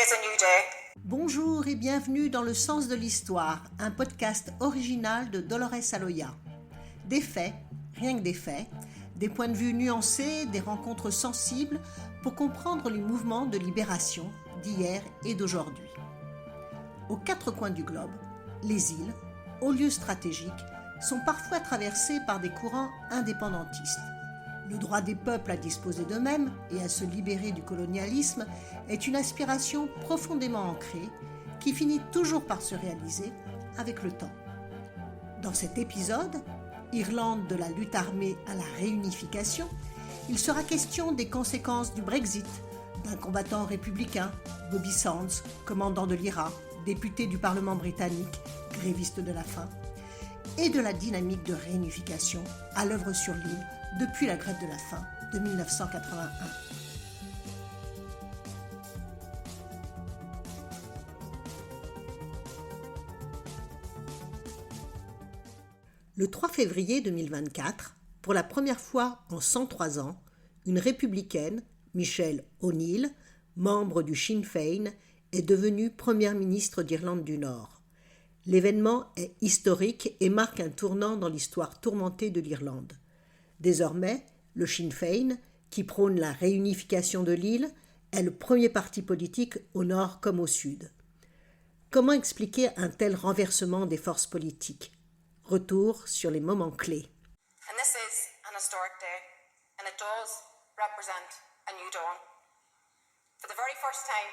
is a new day. Bonjour et bienvenue dans Le Sens de l'Histoire, un podcast original de Dolores Aloya. Des faits, rien que des faits, des points de vue nuancés, des rencontres sensibles pour comprendre les mouvements de libération d'hier et d'aujourd'hui. Aux quatre coins du globe, les îles, hauts lieux stratégiques, sont parfois traversées par des courants indépendantistes. Le droit des peuples à disposer d'eux-mêmes et à se libérer du colonialisme est une aspiration profondément ancrée qui finit toujours par se réaliser avec le temps. Dans cet épisode, Irlande de la lutte armée à la réunification, il sera question des conséquences du Brexit, d'un combattant républicain, Bobby Sands, commandant de l'IRA, député du Parlement britannique, gréviste de la faim, et de la dynamique de réunification à l'œuvre sur l'île depuis la grève de la faim de 1981. Le 3 février 2024, pour la première fois en 103 ans, une républicaine, Michelle O'Neill, membre du Sinn Féin, est devenue première ministre d'Irlande du Nord. L'événement est historique et marque un tournant dans l'histoire tourmentée de l'Irlande. Désormais, le Sinn Féin, qui prône la réunification de l'île, est le premier parti politique au nord comme au sud. Comment expliquer un tel renversement des forces politiques ? Retour sur les moments clés. And this is an historic day, and it does represent a new dawn. For the very first time,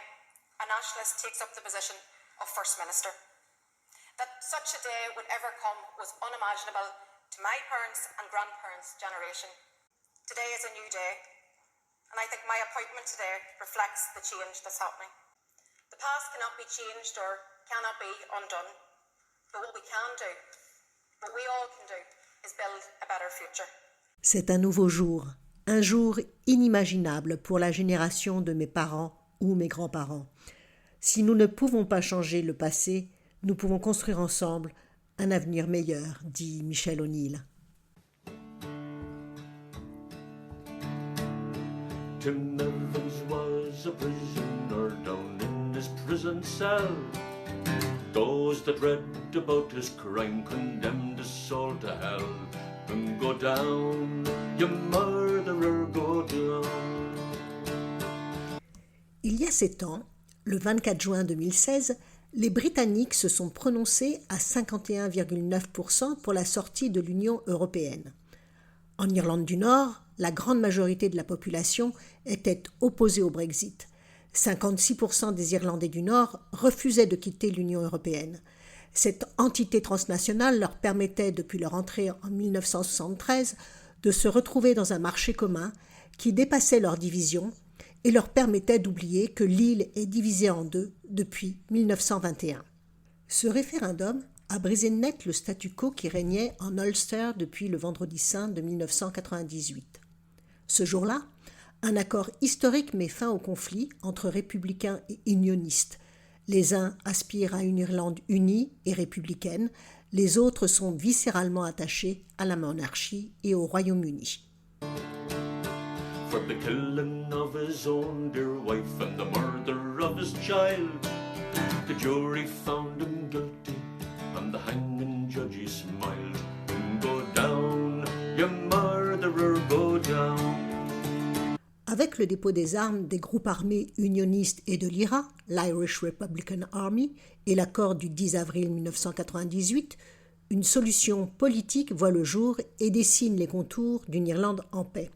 a nationalist takes up the position of First Minister. That such a day would ever come was unimaginable to my parents' and grandparents' generation. Today is a new day, and I think my appointment today reflects the change that's happening. The past cannot be changed or cannot be undone, but what we can do, what we all can do, is build a better future. C'est un nouveau jour, un jour inimaginable pour la génération de mes parents ou mes grands-parents. Si nous ne pouvons pas changer le passé, nous pouvons construire ensemble un avenir meilleur, dit Michelle O'Neill. Tim Evans was a prisoner down in his prison cell. Those that read about his crime condemned his soul to hell. And go down, you murderer, go down. Il y a 7 ans, le 24 juin 2016, les Britanniques se sont prononcés à 51,9% pour la sortie de l'Union européenne. En Irlande du Nord, la grande majorité de la population était opposée au Brexit. 56% des Irlandais du Nord refusaient de quitter l'Union européenne. Cette entité transnationale leur permettait, depuis leur entrée en 1973, de se retrouver dans un marché commun qui dépassait leurs divisions et leur permettait d'oublier que l'île est divisée en deux depuis 1921. Ce référendum a brisé net le statu quo qui régnait en Ulster depuis le Vendredi saint de 1998. Ce jour-là, un accord historique met fin au conflit entre républicains et unionistes. Les uns aspirent à une Irlande unie et républicaine, les autres sont viscéralement attachés à la monarchie et au Royaume-Uni. For the killing of his own dear wife and the murder of his child, the jury found him guilty and the hanging judge smiled. And go down, you murderer, go down. Avec le dépôt des armes des groupes armés unionistes et de l'IRA, l'Irish Republican Army, et l'accord du 10 avril 1998, une solution politique voit le jour et dessine les contours d'une Irlande en paix.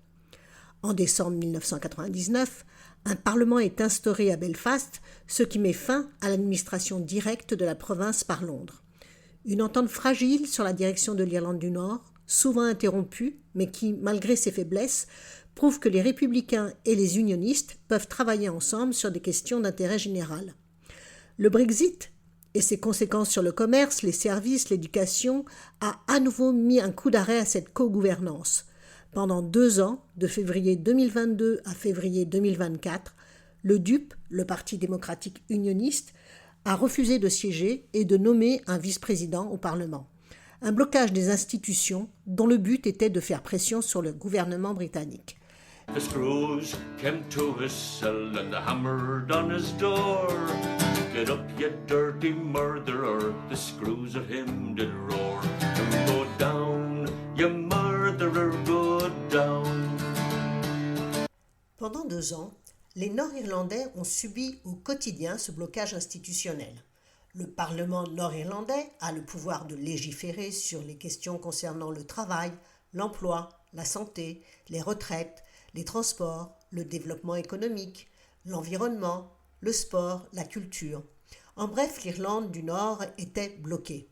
En décembre 1999, un parlement est instauré à Belfast, ce qui met fin à l'administration directe de la province par Londres. Une entente fragile sur la direction de l'Irlande du Nord, souvent interrompue, mais qui, malgré ses faiblesses, prouve que les républicains et les unionistes peuvent travailler ensemble sur des questions d'intérêt général. Le Brexit et ses conséquences sur le commerce, les services, l'éducation a à nouveau mis un coup d'arrêt à cette co-gouvernance. Pendant 2 ans, de février 2022 à février 2024, le DUP, le Parti démocratique unioniste, a refusé de siéger et de nommer un vice-président au Parlement. Un blocage des institutions dont le but était de faire pression sur le gouvernement britannique. The screws came to his cell and they hammered on his door. Get up, you dirty murderer, the screws at him did roar. And go down, you murderer, go down. Pendant 2 ans, les Nord-Irlandais ont subi au quotidien ce blocage institutionnel. Le Parlement nord-irlandais a le pouvoir de légiférer sur les questions concernant le travail, l'emploi, la santé, les retraites, les transports, le développement économique, l'environnement, le sport, la culture. En bref, l'Irlande du Nord était bloquée.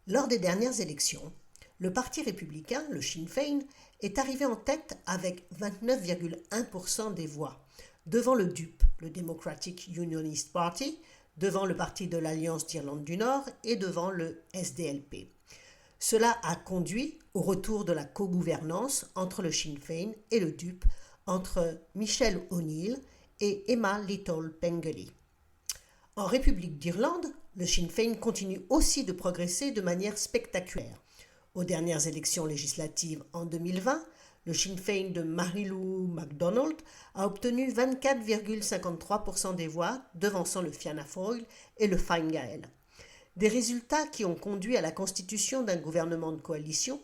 Lors des dernières élections, le Parti républicain, le Sinn Féin, est arrivé en tête avec 29,1% des voix, devant le DUP, le Democratic Unionist Party, devant le Parti de l'Alliance d'Irlande du Nord et devant le SDLP. Cela a conduit au retour de la co-gouvernance entre le Sinn Féin et le DUP, entre Michelle O'Neill et Emma Little-Pengelly. En République d'Irlande, le Sinn Féin continue aussi de progresser de manière spectaculaire. Aux dernières élections législatives en 2020, le Sinn Féin de Mary-Lou MacDonald a obtenu 24,53% des voix, devançant le Fianna Fáil et le Fine Gael. Des résultats qui ont conduit à la constitution d'un gouvernement de coalition,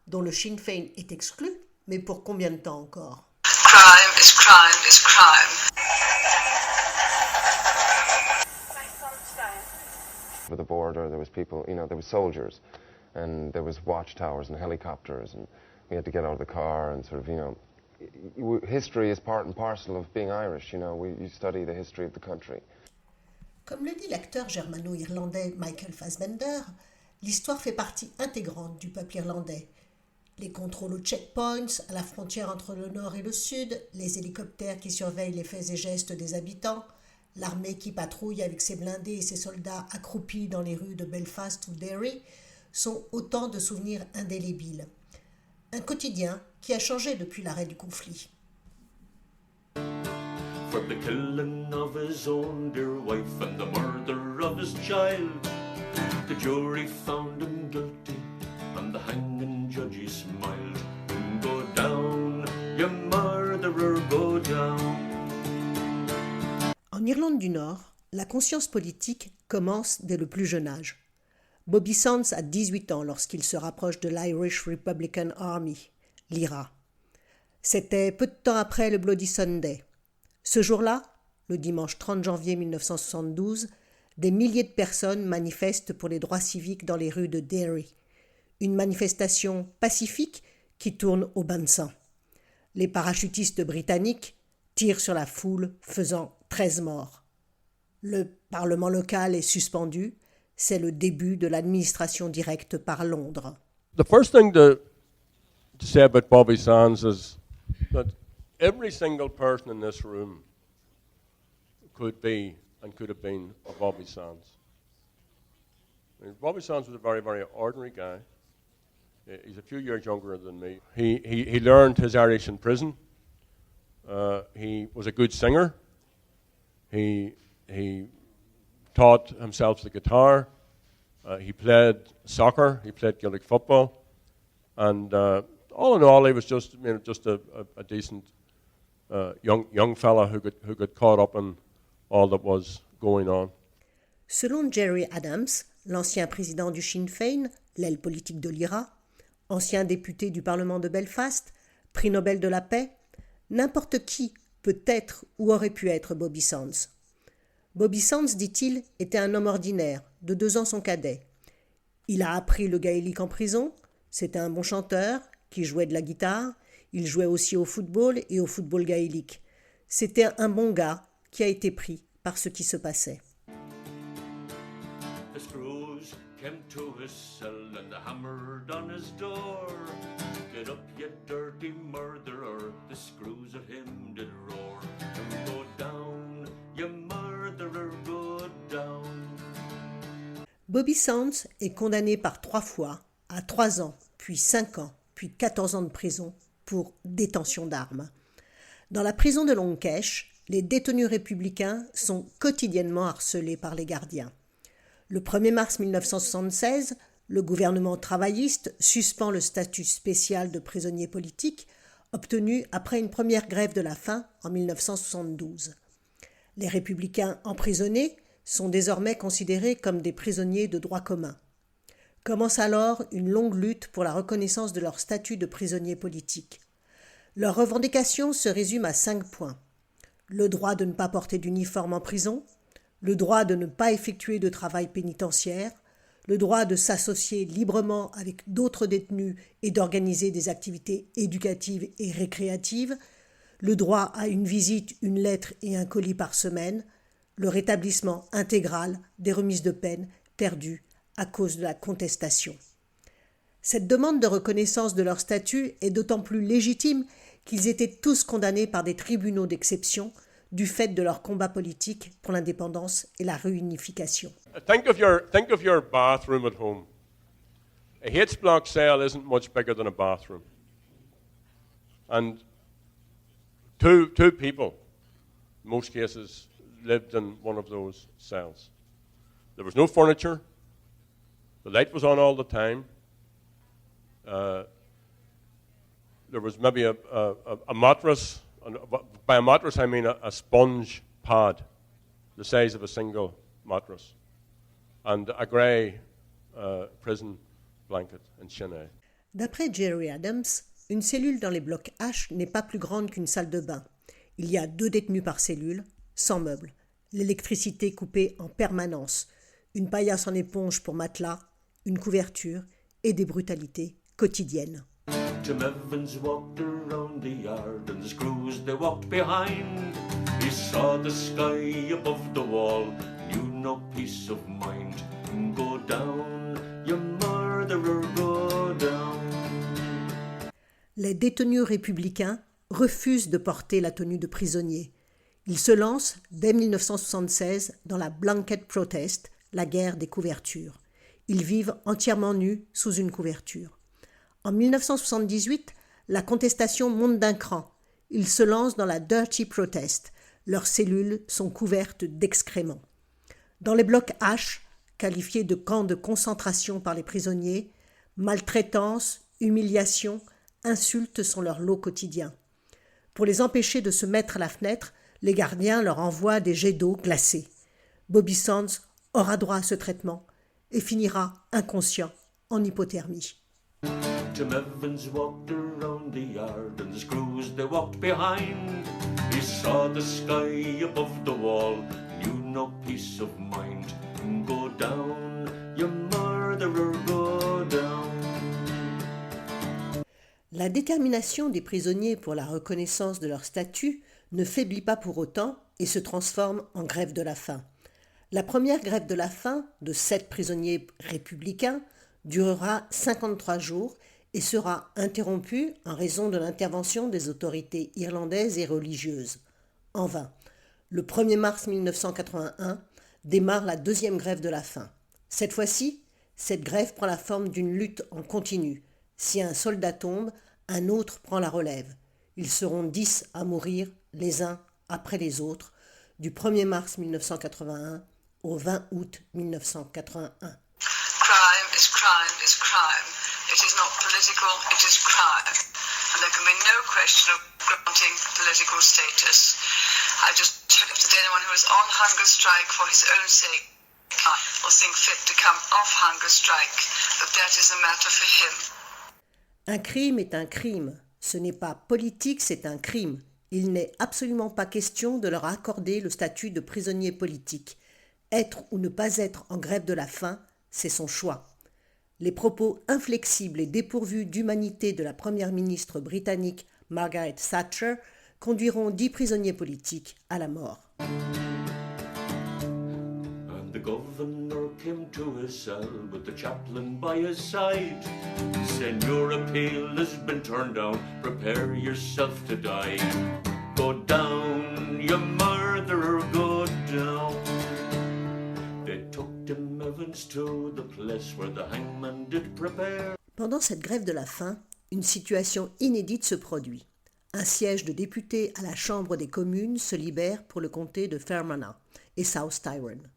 dont le Sinn Féin est exclu, mais pour combien de temps encore ? Crime is crime is crime. Over the border, there was people, there was soldiers, and there was watchtowers and helicopters, and we had to get out of the car and sort of, history is part and parcel of being Irish, you study the history of the country. Comme le dit l'acteur germano-irlandais Michael Fassbender, l'histoire fait partie intégrante du peuple irlandais. Les contrôles aux checkpoints, à la frontière entre le nord et le sud, les hélicoptères qui surveillent les faits et gestes des habitants, l'armée qui patrouille avec ses blindés et ses soldats accroupis dans les rues de Belfast ou Derry, sont autant de souvenirs indélébiles. Un quotidien qui a changé depuis l'arrêt du conflit. For the killing of his own dear wife and the murder of his child, the jury found him guilty and the hanging judge smiled. And go down, you murderer, go down. En Irlande du Nord, la conscience politique commence dès le plus jeune âge. Bobby Sands a 18 ans lorsqu'il se rapproche de l'Irish Republican Army, l'IRA. C'était peu de temps après le Bloody Sunday. Ce jour-là, le dimanche 30 janvier 1972, des milliers de personnes manifestent pour les droits civiques dans les rues de Derry. Une manifestation pacifique qui tourne au bain de sang. Les parachutistes britanniques tirent sur la foule, faisant 13 morts. Le Parlement local est suspendu. C'est le début de l'administration directe par Londres. The first thing to say about Bobby Sands is that every single person in this room could be and could have been a Bobby Sands. I mean, Bobby Sands was a very, very ordinary guy. He's a few years younger than me. He learned his Irish in prison. He was a good singer. He taught himself the guitar. He played soccer. He played Gaelic football. And all in all, he was just a decent young fella who got caught up in all that was going on. Selon Gerry Adams, l'ancien président du Sinn Féin, l'aile politique de l'IRA, ancien député du Parlement de Belfast, prix Nobel de la paix, n'importe qui peut être ou aurait pu être Bobby Sands. Bobby Sands, dit-il, était un homme ordinaire, de 2 ans son cadet. Il a appris le gaélique en prison, c'était un bon chanteur qui jouait de la guitare, il jouait aussi au football et au football gaélique. C'était un bon gars qui a été pris par ce qui se passait. The screws came to his cell and they hammered on his door. Get up, you dirty murderer, the screws at him did roar. And go down, you murderer, go down. Bobby Sands est condamné par 3 fois à 3 ans, puis 5 ans, puis 14 ans de prison pour détention d'armes. Dans la prison de Long Kesh, les détenus républicains sont quotidiennement harcelés par les gardiens. Le 1er mars 1976, le gouvernement travailliste suspend le statut spécial de prisonnier politique obtenu après une première grève de la faim en 1972. Les républicains emprisonnés sont désormais considérés comme des prisonniers de droit commun. Commence alors une longue lutte pour la reconnaissance de leur statut de prisonniers politiques. Leurs revendications se résument à 5 points. Le droit de ne pas porter d'uniforme en prison, le droit de ne pas effectuer de travail pénitentiaire, le droit de s'associer librement avec d'autres détenus et d'organiser des activités éducatives et récréatives, le droit à une visite, une lettre et un colis par semaine, le rétablissement intégral des remises de peine perdues à cause de la contestation. Cette demande de reconnaissance de leur statut est d'autant plus légitime qu'ils étaient tous condamnés par des tribunaux d'exception du fait de leur combat politique pour l'indépendance et la réunification. Think of your bathroom at home. A H-block cell isn't much bigger than a bathroom. And two people, in most cases, lived in one of those cells. There was no furniture. The light was on all the time. There was maybe a mattress. By a mattress, I mean a sponge pad, the size of a single mattress, and a grey prison blanket in Chennai. D'après Jerry Adams, une cellule dans les blocs H n'est pas plus grande qu'une salle de bain. Il y a 2 détenus par cellule, sans meubles, l'électricité coupée en permanence, une paillasse en éponge pour matelas, une couverture et des brutalités quotidiennes. Jim Evans walked around the yard and the screws they walked behind. He saw the sky above the wall, knew no peace of mind. Go down, you murderer, go down. Les détenus républicains refusent de porter la tenue de prisonnier. Ils se lancent dès 1976 dans la Blanket Protest, la guerre des couvertures. Ils vivent entièrement nus sous une couverture. En 1978, la contestation monte d'un cran. Ils se lancent dans la Dirty Protest. Leurs cellules sont couvertes d'excréments. Dans les blocs H, qualifiés de camps de concentration par les prisonniers, maltraitance, humiliation, insultes sont leur lot quotidien. Pour les empêcher de se mettre à la fenêtre, les gardiens leur envoient des jets d'eau glacés. Bobby Sands aura droit à ce traitement et finira inconscient en hypothermie. Jim Evans walked around the yard and the screws they walked behind. He saw the sky above the wall, knew no peace of mind. Go down, you murderer, go down. La détermination des prisonniers pour la reconnaissance de leur statut ne faiblit pas pour autant et se transforme en grève de la faim. La première grève de la faim de 7 prisonniers républicains durera 53 jours et sera interrompue en raison de l'intervention des autorités irlandaises et religieuses. En vain. Le 1er mars 1981 démarre la deuxième grève de la faim. Cette fois-ci, cette grève prend la forme d'une lutte en continu. Si un soldat tombe, un autre prend la relève. Ils seront 10 à mourir les uns après les autres du 1er mars 1981 au 20 août 1981. Crime is crime is crime. It is not political, it is crime. And there can be no question of granting political status. I just hope that anyone who is on hunger strike for his own sake will think fit to come off hunger strike, but that is a matter for him. Un crime est un crime. Ce n'est pas politique, c'est un crime. Il n'est absolument pas question de leur accorder le statut de prisonnier politique. Être ou ne pas être en grève de la faim, c'est son choix. Les propos inflexibles et dépourvus d'humanité de la première ministre britannique Margaret Thatcher conduiront 10 prisonniers politiques à la mort. And the governor came to his cell with the chaplain by his side, saying, your appeal has been turned down, prepare yourself to die. Go down, you murderer, go down. They took Jim Evans to the place where the hangman did prepare. Pendant cette grève de la faim, une situation inédite se produit. Un siège de députés à la Chambre des communes se libère pour le comté de Fermanagh et South Tyrone.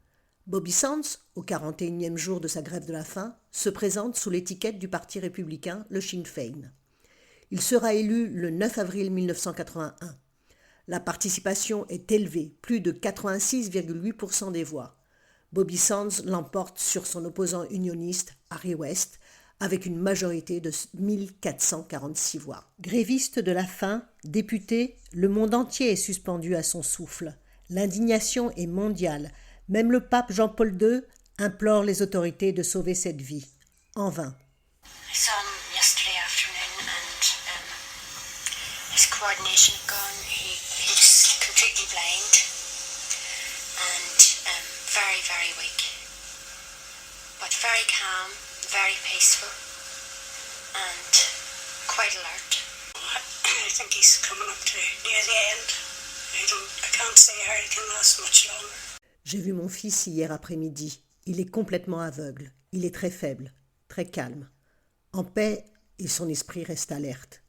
Bobby Sands, au 41e jour de sa grève de la faim, se présente sous l'étiquette du Parti républicain, le Sinn Féin. Il sera élu le 9 avril 1981. La participation est élevée, plus de 86,8% des voix. Bobby Sands l'emporte sur son opposant unioniste, Harry West, avec une majorité de 1446 voix. Gréviste de la faim, député, le monde entier est suspendu à son souffle. L'indignation est mondiale. Même le pape Jean-Paul II implore les autorités de sauver cette vie. En vain. I saw him yesterday afternoon and his coordination had gone. He was completely blind and very, very weak. But very calm, very peaceful and quite alert. I think he's coming up to near the end. I can't say how it can last much longer. J'ai vu mon fils hier après-midi. Il est complètement aveugle. Il est très faible, très calme. En paix, et son esprit reste alerte.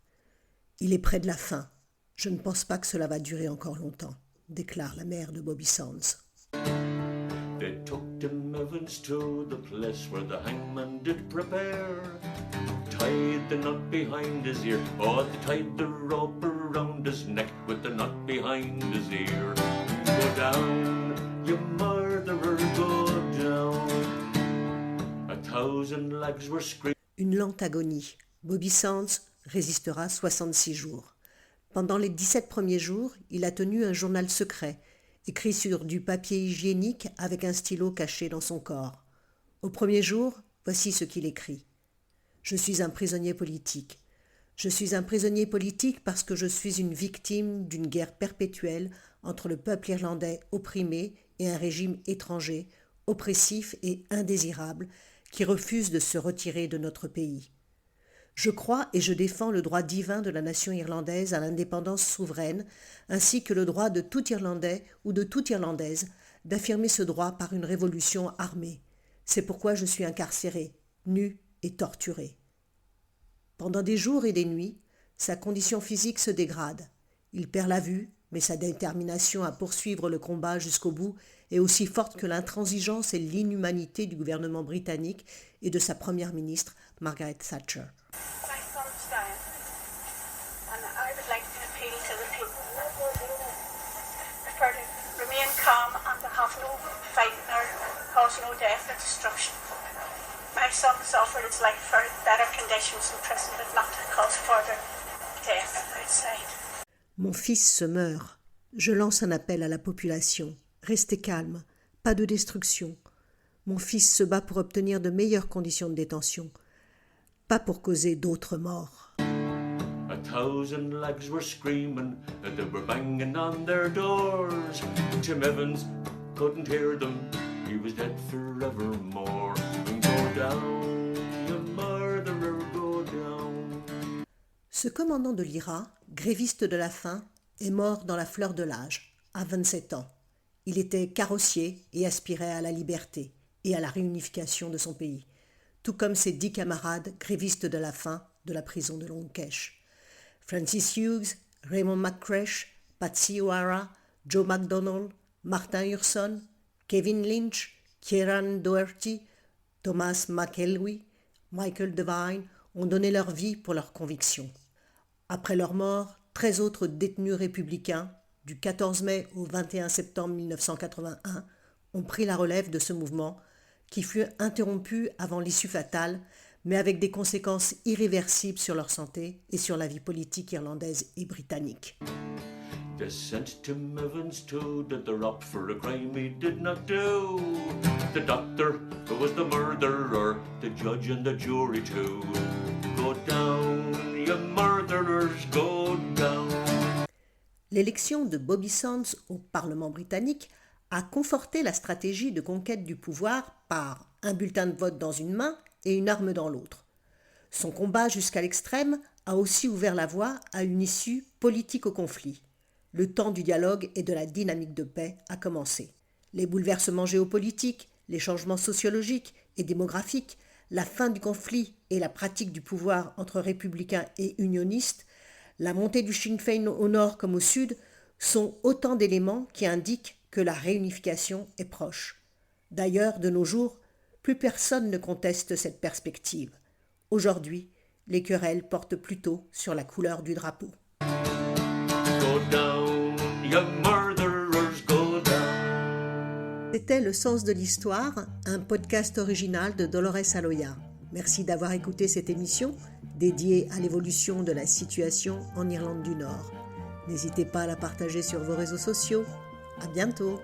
Il est près de la fin. Je ne pense pas que cela va durer encore longtemps, déclare la mère de Bobby Sands. They took Tim Evans to the place where the hangman did prepare. Tied the knot behind his ear, oh, they tied the rope around his neck with the knot behind his ear. Go down, you murderer, go down. 1,000 legs were screaming. Une lente agonie. Bobby Sands résistera 66 jours. Pendant les 17 premiers jours, il a tenu un journal secret, écrit sur du papier hygiénique avec un stylo caché dans son corps. Au premier jour, voici ce qu'il écrit. « Je suis un prisonnier politique. Je suis un prisonnier politique parce que je suis une victime d'une guerre perpétuelle entre le peuple irlandais opprimé et un régime étranger, oppressif et indésirable, qui refuse de se retirer de notre pays. Je crois et je défends le droit divin de la nation irlandaise à l'indépendance souveraine, ainsi que le droit de tout Irlandais ou de toute Irlandaise d'affirmer ce droit par une révolution armée. C'est pourquoi je suis incarcéré, nu et torturé. Pendant des jours et des nuits, sa condition physique se dégrade. Il perd la vue, mais sa détermination à poursuivre le combat jusqu'au bout est aussi forte que l'intransigeance et l'inhumanité du gouvernement britannique et de sa première ministre, Margaret Thatcher. My son's dying, and I would like to appeal to the people for to remain calm and to have no fighting or cause no death or destruction. My son has offered his life for better conditions in prison, but not to cause further death outside. Mon fils se meurt. Je lance un appel à la population. Restez calme, pas de destruction. Mon fils se bat pour obtenir de meilleures conditions de détention, pas pour causer d'autres morts. 1,000 legs were screaming, and they were banging on their doors. Tim Evans couldn't hear them, he was dead forevermore. Go down, you murderer, go down. Ce commandant de l'IRA, gréviste de la faim, est mort dans la fleur de l'âge, à 27 ans. Il était carrossier et aspirait à la liberté et à la réunification de son pays, tout comme ses 10 camarades grévistes de la faim de la prison de Long Kesh. Francis Hughes, Raymond McCresh, Patsy O'Hara, Joe McDonnell, Martin Hurson, Kevin Lynch, Kieran Doherty, Thomas McElwee, Michael Devine ont donné leur vie pour leurs convictions. Après leur mort, 13 autres détenus républicains, du 14 mai au 21 septembre 1981, ont pris la relève de ce mouvement qui fut interrompu avant l'issue fatale, mais avec des conséquences irréversibles sur leur santé et sur la vie politique irlandaise et britannique. They sent Tim Evans to the up for a crime he did not do. The doctor who was the murderer, the judge and the jury too. Go down, you murderers, go down. L'élection de Bobby Sands au Parlement britannique a conforté la stratégie de conquête du pouvoir par un bulletin de vote dans une main et une arme dans l'autre. Son combat jusqu'à l'extrême a aussi ouvert la voie à une issue politique au conflit. Le temps du dialogue et de la dynamique de paix a commencé. Les bouleversements géopolitiques, les changements sociologiques et démographiques, la fin du conflit et la pratique du pouvoir entre républicains et unionistes, la montée du Sinn Féin au nord comme au sud, sont autant d'éléments qui indiquent que la réunification est proche. D'ailleurs, de nos jours, plus personne ne conteste cette perspective. Aujourd'hui, Les querelles portent plutôt sur la couleur du drapeau. Go down, you murderers, go down. C'était Le Sens de l'Histoire, un podcast original de Dolores Aloya. Merci d'avoir écouté cette émission dédiée à l'évolution de la situation en Irlande du Nord. N'hésitez pas à la partager sur vos réseaux sociaux. À bientôt!